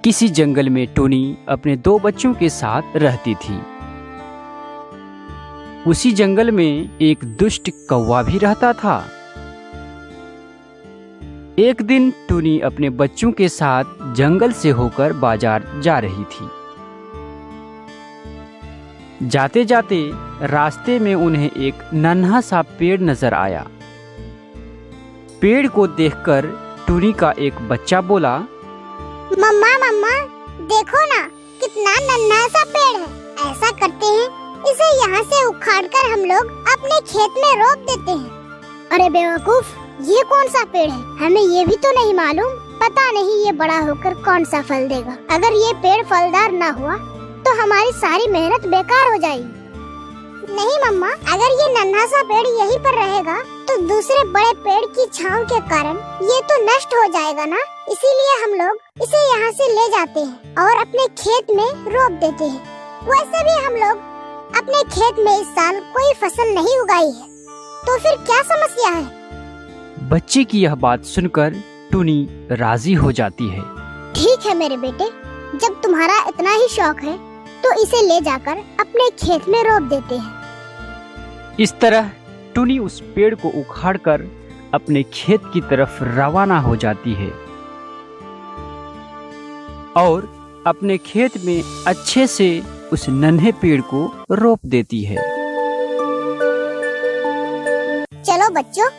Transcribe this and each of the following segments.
किसी जंगल में टुनी अपने 2 बच्चों के साथ रहती थी। उसी जंगल में एक दुष्ट कौवा भी रहता था। एक दिन टुनी अपने बच्चों के साथ जंगल से होकर बाजार जा रही थी। जाते जाते रास्ते में उन्हें एक नन्हा सा पेड़ नजर आया। पेड़ को देखकर टुनी का एक बच्चा बोला, मम्मा मम्मा देखो ना, कितना नन्हा सा पेड़ है। ऐसा करते हैं, इसे यहाँ से उखाड़कर हम लोग अपने खेत में रोप देते हैं। अरे बेवकूफ, ये कौन सा पेड़ है? हमें ये भी तो नहीं मालूम। पता नहीं ये बड़ा होकर कौन सा फल देगा। अगर ये पेड़ फलदार ना हुआ तो हमारी सारी मेहनत बेकार हो जाएगी। नहीं मम्मा, अगर ये नन्हा सा पेड़ यहीं पर रहेगा तो दूसरे बड़े पेड़ की छांव के कारण ये तो नष्ट हो जाएगा ना। इसीलिए हम लोग इसे यहाँ से ले जाते हैं और अपने खेत में रोप देते हैं। वैसे भी हम लोग अपने खेत में इस साल कोई फसल नहीं उगाई है, तो फिर क्या समस्या है? बच्चे की यह बात सुनकर टुनी राजी हो जाती है। ठीक है मेरे बेटे, जब तुम्हारा इतना ही शौक है तो इसे ले जाकर अपने खेत में रोप देते हैं। इस तरह टुनी उस पेड़ को उखाड़कर अपने खेत की तरफ रवाना हो जाती है और अपने खेत में अच्छे से उस नन्हे पेड़ को रोप देती है। चलो बच्चों,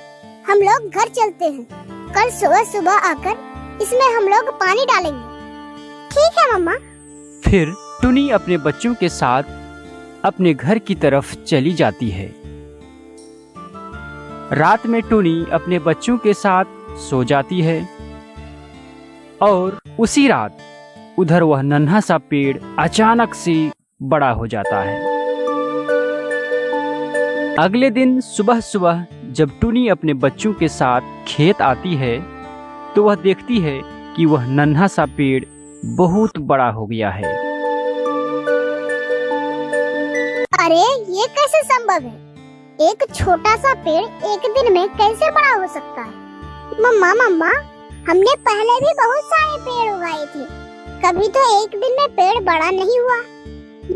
हम लोग घर चलते हैं। कल सुबह सुबह आकर इसमें हम लोग पानी डालेंगे। ठीक है मम्मा। फिर टुनी अपने बच्चों के साथ अपने घर की तरफ चली जाती है। रात में टुनी अपने बच्चों के साथ सो जाती है और उसी रात उधर वह नन्हा सा पेड़ अचानक से बड़ा हो जाता है। अगले दिन सुबह सुबह जब टुनी अपने बच्चों के साथ खेत आती है तो वह देखती है कि वह नन्हा सा पेड़ बहुत बड़ा हो गया है। अरे ये कैसे संभव है? एक छोटा सा पेड़ एक दिन में कैसे बड़ा हो सकता है? मम्मा मम्मा, हमने पहले भी बहुत सारे पेड़ उगाए थे, कभी तो एक दिन में पेड़ बड़ा नहीं हुआ।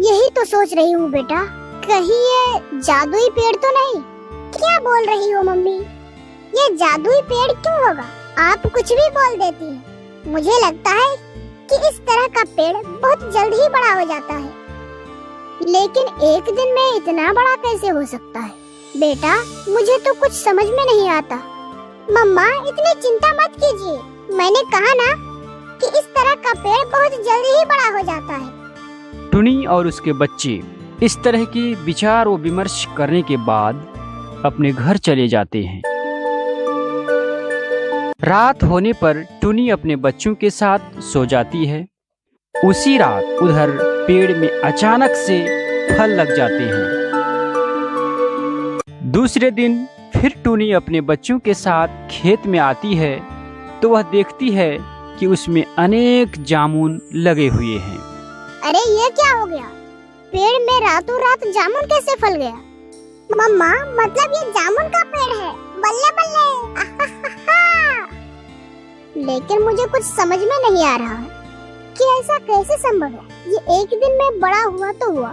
यही तो सोच रही हूँ बेटा, कहीं ये जादुई पेड़ तो नहीं? क्या बोल रही हो मम्मी? ये जादुई पेड़ क्यों होगा? आप कुछ भी बोल देती हैं। मुझे लगता है कि इस तरह का पेड़ बहुत जल्द ही बड़ा हो जाता है, लेकिन एक दिन में इतना बड़ा कैसे हो सकता है? बेटा, मुझे तो कुछ समझ में नहीं आता। मम्मा, इतनी चिंता मत कीजिए। मैंने कहा ना कि इस तरह का पेड़ बहुत जल्दी ही बड़ा हो जाता है। टुनी और उसके बच्चे इस तरह के विचार व विमर्श करने के बाद अपने घर चले जाते हैं। रात होने पर टुनी अपने बच्चों के साथ सो जाती है। उसी रात उधर पेड़ में अचानक से फल लग जाते हैं। दूसरे दिन फिर टुनी अपने बच्चों के साथ खेत में आती है तो वह देखती है कि उसमें अनेक जामुन लगे हुए हैं। अरे ये क्या हो गया? पेड़ में रातों रात जामुन कैसे फल गया? मम्मा, मतलब ये जामुन का पेड़ है। बल्ले बल्ले। लेकिन मुझे कुछ समझ में नहीं आ रहा है कि ऐसा कैसे संभव है। ये एक दिन में बड़ा हुआ तो हुआ,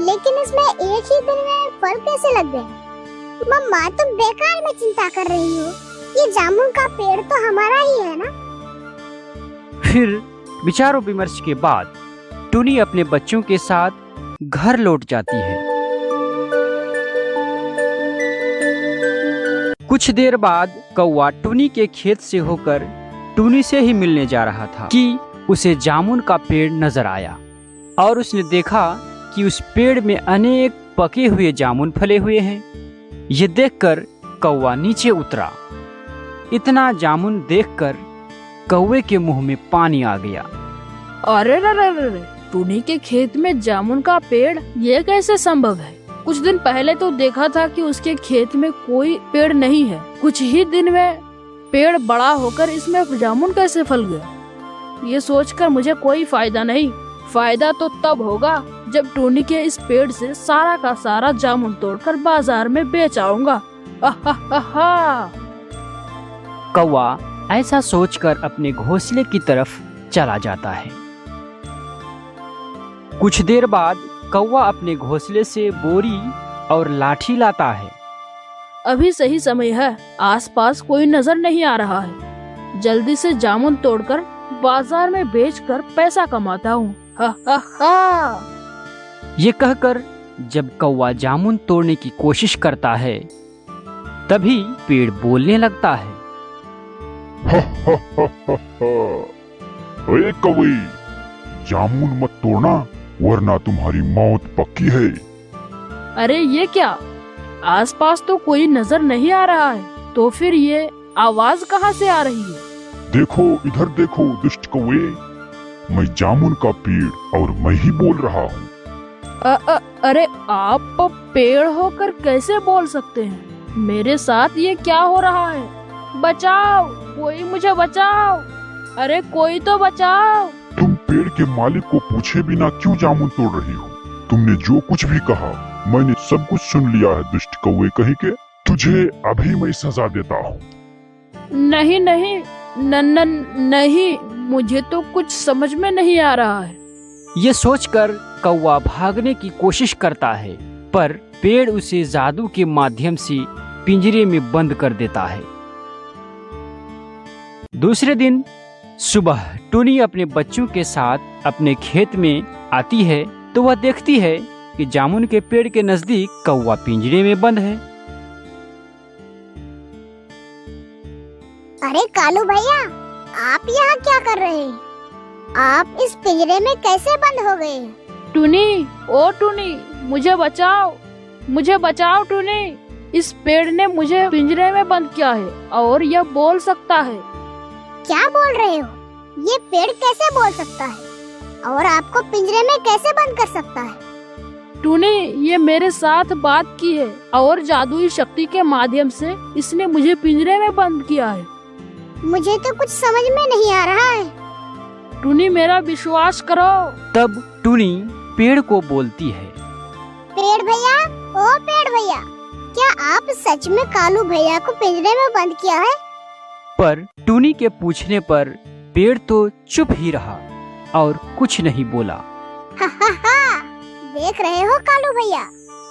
लेकिन इसमें एक ही दिन में फल कैसे लग गए? मम्मा, तुम बेकार में चिंता कर रही हो। ये जामुन का पेड़ तो हमारा ही है ना। फिर विचारों विमर्श के बाद टुनी अपने बच्चों के साथ घर लौट जाती है। कुछ देर बाद कौवा टुनी के खेत से होकर टुनी से ही मिलने जा रहा था कि उसे जामुन का पेड़ नजर आया और उसने देखा कि उस पेड़ में अनेक पके हुए जामुन फले हुए हैं। ये देखकर कौवा नीचे उतरा। इतना जामुन देखकर कौवे के मुंह में पानी आ गया। अरे रे, टुनी के खेत में जामुन का पेड़, ये कैसे संभव है? कुछ दिन पहले तो देखा था कि उसके खेत में कोई पेड़ नहीं है। कुछ ही दिन में पेड़ बड़ा होकर इसमें जामुन कैसे फल गया? ये सोचकर मुझे कोई फायदा नहीं। फायदा तो तब होगा जब टुनी के इस पेड़ से सारा का सारा जामुन तोड़कर बाजार में बेच आऊंगा। कौवा ऐसा सोचकर अपने घोंसले की तरफ चला जाता है। कुछ देर बाद कौवा अपने घोंसले से बोरी और लाठी लाता है। अभी सही समय है, आसपास कोई नजर नहीं आ रहा है। जल्दी से जामुन तोड़कर बाजार में बेचकर पैसा कमाता हूँ। हा हा हा। ये कहकर जब कौवा जामुन तोड़ने की कोशिश करता है, तभी पेड़ बोलने लगता है। अरे कौवे, जामुन मत तोड़ना वरना तुम्हारी मौत पक्की है। अरे ये क्या, आसपास तो कोई नजर नहीं आ रहा है, तो फिर ये आवाज कहाँ से आ रही है? देखो इधर देखो दुष्ट कौवे, मैं जामुन का पेड़ और मैं ही बोल रहा हूँ। अरे आप पेड़ होकर कैसे बोल सकते हैं? मेरे साथ ये क्या हो रहा है? बचाओ, कोई मुझे बचाओ। अरे कोई तो बचाओ। तुम पेड़ के मालिक को पूछे बिना क्यों जामुन तोड़ रही हो? तुमने जो कुछ भी कहा मैंने सब कुछ सुन लिया है दुष्ट कौवे कहीं के। तुझे अभी मैं सजा देता हूँ। नहीं नहीं, नहीं, मुझे तो कुछ समझ में नहीं आ रहा है। ये सोचकर कौवा भागने की कोशिश करता है, पर पेड़ उसे जादू के माध्यम से पिंजरे में बंद कर देता है। दूसरे दिन सुबह टुनी अपने बच्चों के साथ अपने खेत में आती है तो वह देखती है कि जामुन के पेड़ के नजदीक कौवा पिंजरे में बंद है। अरे कालू भैया, आप यहाँ क्या कर रहे हैं? आप इस पिंजरे में कैसे बंद हो गए? टुनी, ओ टुनी, मुझे बचाओ, मुझे बचाओ टुनी। इस पेड़ ने मुझे पिंजरे में बंद किया है और यह बोल सकता है। क्या बोल रहे हो? ये पेड़ कैसे बोल सकता है और आपको पिंजरे में कैसे बंद कर सकता है? टुनी, ये मेरे साथ बात की है और जादुई शक्ति के माध्यम से इसने मुझे पिंजरे में बंद किया है। मुझे तो कुछ समझ में नहीं आ रहा है। टुनी, मेरा विश्वास करो। तब टुनी पेड़ को बोलती है। पेड़ भैया, ओ पेड़ भैया, क्या आप सच में कालू भैया को पिंजरे में बंद किया है? पर टुनी के पूछने पर पेड़ तो चुप ही रहा और कुछ नहीं बोला। हा हा हा, देख रहे हो कालू भैया,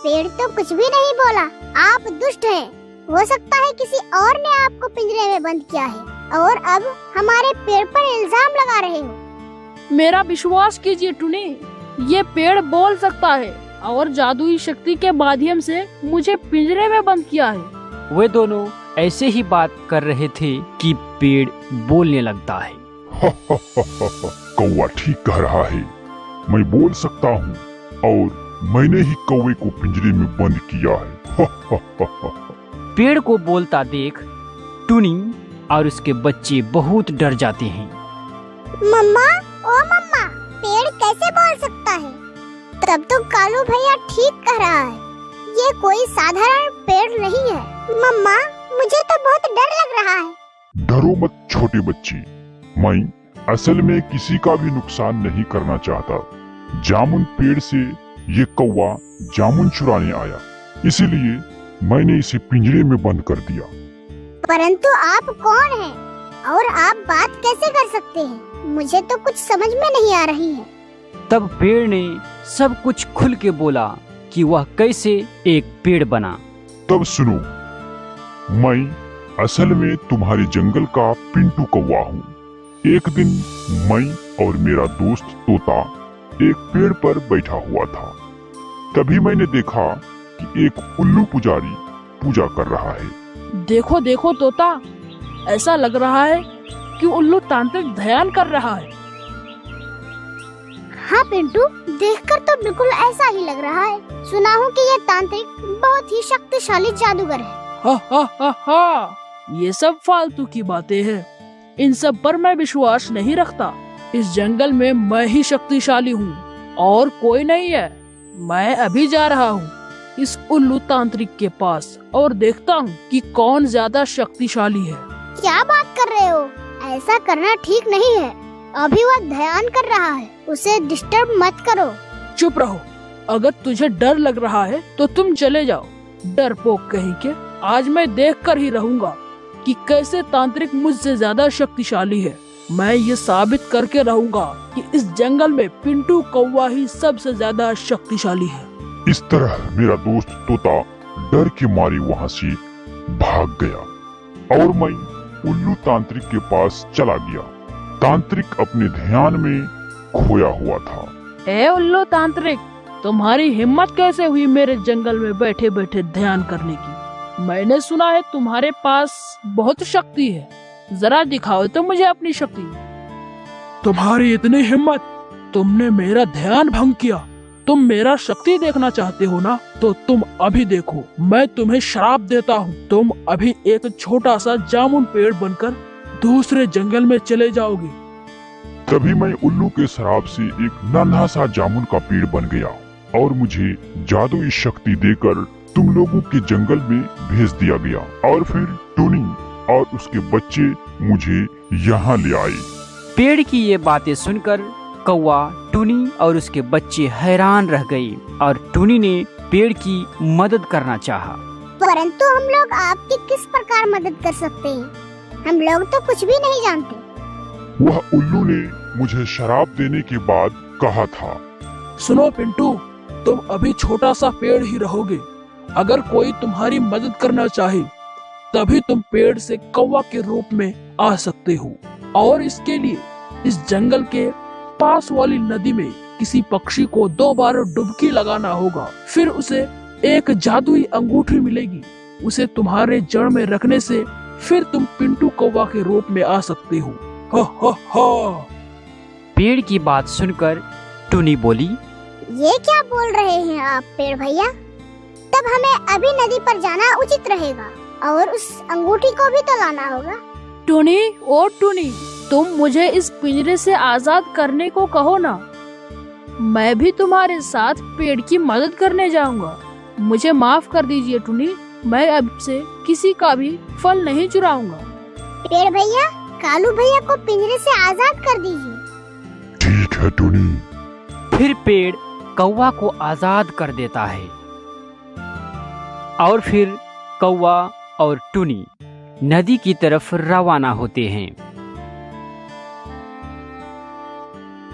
पेड़ तो कुछ भी नहीं बोला। आप दुष्ट हैं। हो सकता है किसी और ने आपको पिंजरे में बंद किया है और अब हमारे पेड़ पर इल्जाम लगा रहे हो। मेरा विश्वास कीजिए टुनी, ये पेड़ बोल सकता है और जादुई शक्ति के माध्यम से मुझे पिंजरे में बंद किया है। वे दोनों ऐसे ही बात कर रहे थे कि पेड़ बोलने लगता है। कौवा ठीक कह रहा है, मैं बोल सकता हूँ और मैंने ही कौवे को पिंजरे में बंद किया है। पेड़ को बोलता देख टुनी और उसके बच्चे बहुत डर जाते हैं। मम्मा, ओ मम्मा, पेड़ कैसे बोल सकता है? तब तो कालू भैया ठीक कह रहा है, ये कोई साधारण पेड़ नहीं है। मम्मा, मुझे तो बहुत डर लग रहा है। डरो मत छोटे बच्चे, मैं असल में किसी का भी नुकसान नहीं करना चाहता। जामुन पेड़ से ये कौवा जामुन चुराने आया, इसीलिए मैंने इसे पिंजरे में बंद कर दिया। परंतु आप कौन हैं और आप बात कैसे कर सकते हैं? मुझे तो कुछ समझ में नहीं आ रही है। तब पेड़ ने सब कुछ खुल के बोला कि वह कैसे एक पेड़ बना। तब सुनो, मैं असल में तुम्हारे जंगल का पिंटू कौवा हूँ। एक दिन मैं और मेरा दोस्त तोता एक पेड़ पर बैठा हुआ था। तभी मैंने देखा कि एक उल्लू पुजारी पूजा कर रहा है। देखो देखो तोता, ऐसा लग रहा है कि उल्लू तांत्रिक ध्यान कर रहा है। हाँ पिंटू, देखकर तो बिल्कुल ऐसा ही लग रहा है। सुना हूँ कि ये तांत्रिक बहुत ही शक्तिशाली जादूगर है। हा हा हा हा, ये सब फालतू की बातें हैं। इन सब पर मैं विश्वास नहीं रखता। इस जंगल में मैं ही शक्तिशाली हूँ और कोई नहीं है। मैं अभी जा रहा हूँ इस उल्लू तांत्रिक के पास और देखता हूँ कि कौन ज्यादा शक्तिशाली है। क्या बात कर रहे हो? ऐसा करना ठीक नहीं है। अभी वह ध्यान कर रहा है, उसे डिस्टर्ब मत करो। चुप रहो। अगर तुझे डर लग रहा है तो तुम चले जाओ, डरपोक कहीं के। आज मैं देख कर ही रहूंगा कि कैसे तांत्रिक मुझसे ज्यादा शक्तिशाली है। मैं ये साबित करके रहूंगा कि इस जंगल में पिंटू कौवा ही सबसे ज्यादा शक्तिशाली है। इस तरह मेरा दोस्त तोता डर के मारे वहाँ से भाग गया और मैं उल्लू तांत्रिक के पास चला गया। तांत्रिक अपने ध्यान में खोया हुआ था। ए उल्लू तांत्रिक, तुम्हारी हिम्मत कैसे हुई मेरे जंगल में बैठे बैठे ध्यान करने की? मैंने सुना है तुम्हारे पास बहुत शक्ति है, जरा दिखाओ तो मुझे अपनी शक्ति। तुम्हारी इतनी हिम्मत, तुमने मेरा ध्यान भंग किया। तुम मेरा शक्ति देखना चाहते हो ना, तो तुम अभी देखो। मैं तुम्हें श्राप देता हूँ, तुम अभी एक छोटा सा जामुन पेड़ बनकर दूसरे जंगल में चले जाओगे। तभी मैं उल्लू के श्राप से एक नन्हा सा जामुन का पेड़ बन गया और मुझे जादुई शक्ति देकर तुम लोगों के जंगल में भेज दिया गया। और फिर टूनी और उसके बच्चे मुझे यहाँ ले आए। पेड़ की ये बातें सुनकर कौवा, टूनी और उसके बच्चे हैरान रह गए और टूनी ने पेड़ की मदद करना चाहा। परंतु हम लोग आपकी किस प्रकार मदद कर सकते हैं? हम लोग तो कुछ भी नहीं जानते। वह उल्लू ने मुझे शराब देने के बाद कहा था, सुनो पिंटू, तुम अभी छोटा सा पेड़ ही रहोगे। अगर कोई तुम्हारी मदद करना चाहे तभी तुम पेड़ से कौवा के रूप में आ सकते हो, और इसके लिए इस जंगल के पास वाली नदी में किसी पक्षी को 2 बार डुबकी लगाना होगा। फिर उसे एक जादुई अंगूठी मिलेगी। उसे तुम्हारे जड़ में रखने से फिर तुम पिंटू कौवा के रूप में आ सकते हो। हा हा हा। पेड़ की बात सुनकर टूनी बोली, ये क्या बोल रहे हैं आप पेड़ भैया? तब हमें अभी नदी पर जाना उचित रहेगा और उस अंगूठी को भी तो लाना होगा। टूनी, ओ टूनी, तुम मुझे इस पिंजरे से आजाद करने को कहो ना। मैं भी तुम्हारे साथ पेड़ की मदद करने जाऊंगा। मुझे माफ कर दीजिए टूनी, मैं अब से किसी का भी फल नहीं चुराऊंगा। पेड़ भैया, कालू भैया को पिंजरे से आजाद कर दीजिए। ठीक है टूनी। फिर पेड़ कौवा को आजाद कर देता है और फिर कौवा और टूनी नदी की तरफ रवाना होते हैं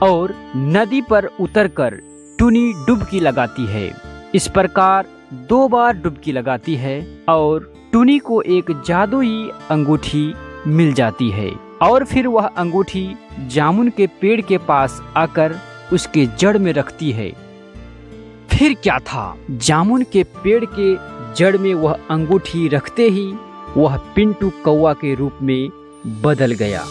और नदी पर उतरकर टूनी डुबकी लगाती है। इस प्रकार 2 बार डुबकी लगाती है और टूनी को एक जादुई अंगूठी मिल जाती है और फिर वह अंगूठी जामुन के पेड़ के पास आकर उसके जड़ में रखती है। फिर क्या था, जामुन के पेड़ के जड़ में वह अंगूठी रखते ही वह पिंटू कौवा के रूप में बदल गया।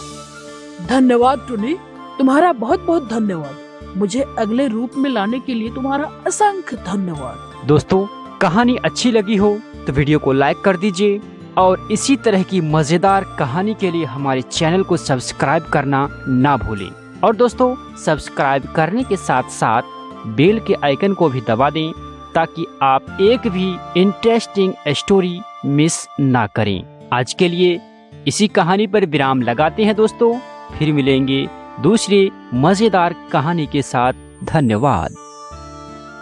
धन्यवाद टूनी, तुम्हारा बहुत बहुत धन्यवाद। मुझे अगले रूप में लाने के लिए तुम्हारा असंख्य धन्यवाद। दोस्तों, कहानी अच्छी लगी हो तो वीडियो को लाइक कर दीजिए और इसी तरह की मजेदार कहानी के लिए हमारे चैनल को सब्सक्राइब करना ना भूलें। और दोस्तों, सब्सक्राइब करने के साथ साथ बेल के आइकन को भी दबा दें ताकि आप एक भी इंटरेस्टिंग स्टोरी मिस ना करें। आज के लिए इसी कहानी पर विराम लगाते हैं दोस्तों, फिर मिलेंगे दूसरी मजेदार कहानी के साथ। धन्यवाद।